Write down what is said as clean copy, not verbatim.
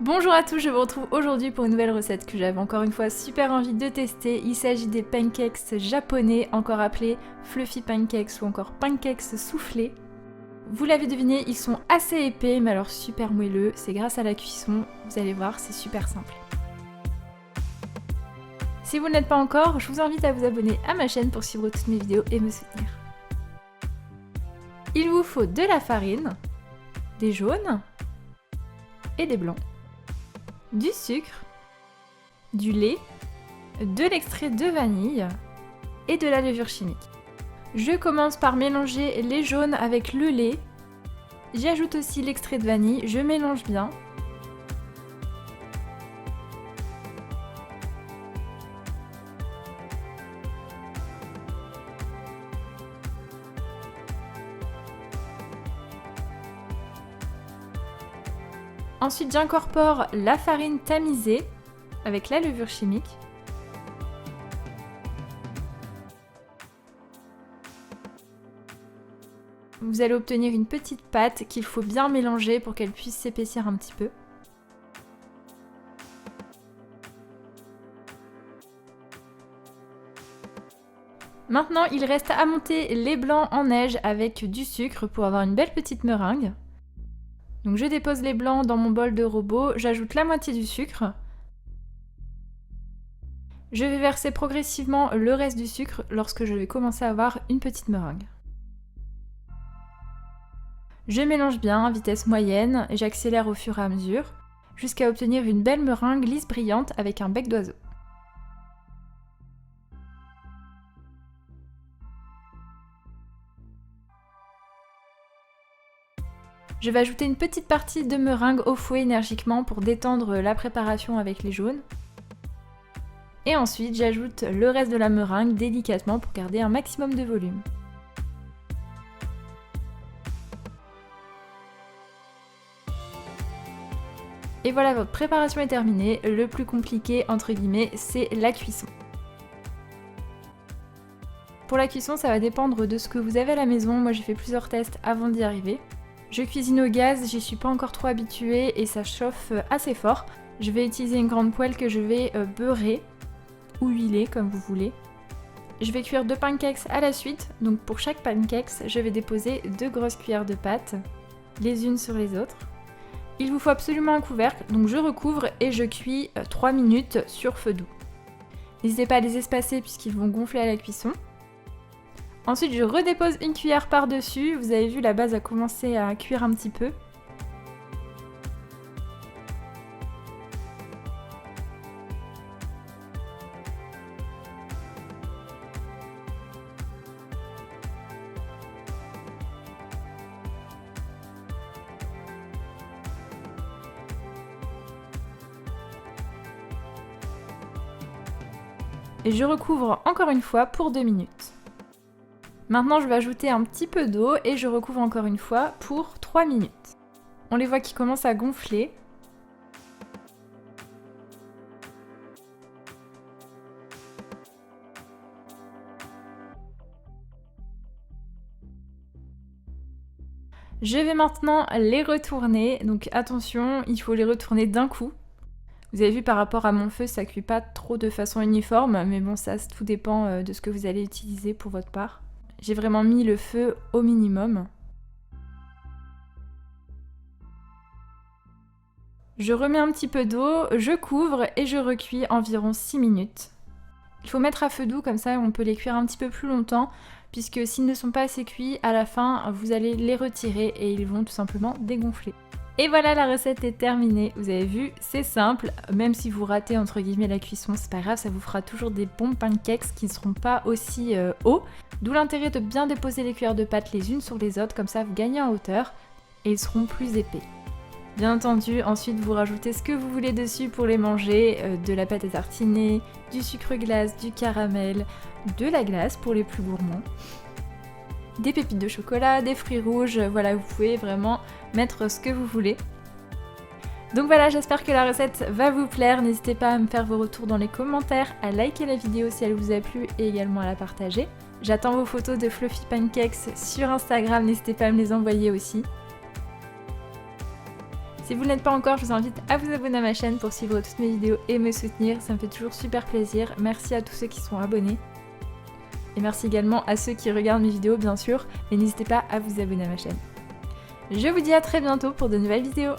Bonjour à tous, je vous retrouve aujourd'hui pour une nouvelle recette que j'avais encore une fois super envie de tester. Il s'agit des pancakes japonais, encore appelés fluffy pancakes ou encore pancakes soufflés. Vous l'avez deviné, ils sont assez épais mais alors super moelleux, c'est grâce à la cuisson, vous allez voir, c'est super simple. Si vous ne l'êtes pas encore, je vous invite à vous abonner à ma chaîne pour suivre toutes mes vidéos et me soutenir. Il vous faut de la farine, des jaunes et des blancs, du sucre, du lait, de l'extrait de vanille et de la levure chimique. Je commence par mélanger les jaunes avec le lait. J'ajoute aussi l'extrait de vanille, je mélange bien. Ensuite, j'incorpore la farine tamisée avec la levure chimique. Vous allez obtenir une petite pâte qu'il faut bien mélanger pour qu'elle puisse s'épaissir un petit peu. Maintenant, il reste à monter les blancs en neige avec du sucre pour avoir une belle petite meringue. Donc je dépose les blancs dans mon bol de robot, j'ajoute la moitié du sucre. Je vais verser progressivement le reste du sucre lorsque je vais commencer à avoir une petite meringue. Je mélange bien à vitesse moyenne et j'accélère au fur et à mesure jusqu'à obtenir une belle meringue lisse brillante avec un bec d'oiseau. Je vais ajouter une petite partie de meringue au fouet énergiquement pour détendre la préparation avec les jaunes. Et ensuite, j'ajoute le reste de la meringue délicatement pour garder un maximum de volume. Et voilà, votre préparation est terminée. Le plus compliqué, entre guillemets, c'est la cuisson. Pour la cuisson, ça va dépendre de ce que vous avez à la maison. Moi, j'ai fait plusieurs tests avant d'y arriver. Je cuisine au gaz, j'y suis pas encore trop habituée et ça chauffe assez fort. Je vais utiliser une grande poêle que je vais beurrer ou huiler comme vous voulez. Je vais cuire 2 pancakes à la suite, donc pour chaque pancakes, je vais déposer 2 grosses cuillères de pâte, les unes sur les autres. Il vous faut absolument un couvercle, donc je recouvre et je cuis 3 minutes sur feu doux. N'hésitez pas à les espacer puisqu'ils vont gonfler à la cuisson. Ensuite, je redépose une cuillère par-dessus. Vous avez vu, la base a commencé à cuire un petit peu. Et je recouvre encore une fois pour 2 minutes. Maintenant, je vais ajouter un petit peu d'eau et je recouvre encore une fois pour 3 minutes. On les voit qui commencent à gonfler. Je vais maintenant les retourner. Donc attention, il faut les retourner d'un coup. Vous avez vu, par rapport à mon feu, ça cuit pas trop de façon uniforme, mais bon, ça tout dépend de ce que vous allez utiliser pour votre part. J'ai vraiment mis le feu au minimum. Je remets un petit peu d'eau, je couvre et je recuis environ 6 minutes. Il faut mettre à feu doux, comme ça on peut les cuire un petit peu plus longtemps, puisque s'ils ne sont pas assez cuits, à la fin vous allez les retirer et ils vont tout simplement dégonfler. Et voilà, la recette est terminée. Vous avez vu, c'est simple, même si vous ratez entre guillemets la cuisson, c'est pas grave, ça vous fera toujours des bons pancakes qui ne seront pas aussi hauts. D'où l'intérêt de bien déposer les cuillères de pâte les unes sur les autres, comme ça vous gagnez en hauteur et ils seront plus épais. Bien entendu, ensuite vous rajoutez ce que vous voulez dessus pour les manger, de la pâte à tartiner, du sucre glace, du caramel, de la glace pour les plus gourmands, des pépites de chocolat, des fruits rouges, voilà, vous pouvez vraiment mettre ce que vous voulez. Donc voilà, j'espère que la recette va vous plaire, n'hésitez pas à me faire vos retours dans les commentaires, à liker la vidéo si elle vous a plu et également à la partager. J'attends vos photos de fluffy pancakes sur Instagram, n'hésitez pas à me les envoyer aussi. Si vous ne l'êtes pas encore, je vous invite à vous abonner à ma chaîne pour suivre toutes mes vidéos et me soutenir, ça me fait toujours super plaisir. Merci à tous ceux qui sont abonnés. Et merci également à ceux qui regardent mes vidéos bien sûr, mais n'hésitez pas à vous abonner à ma chaîne. Je vous dis à très bientôt pour de nouvelles vidéos.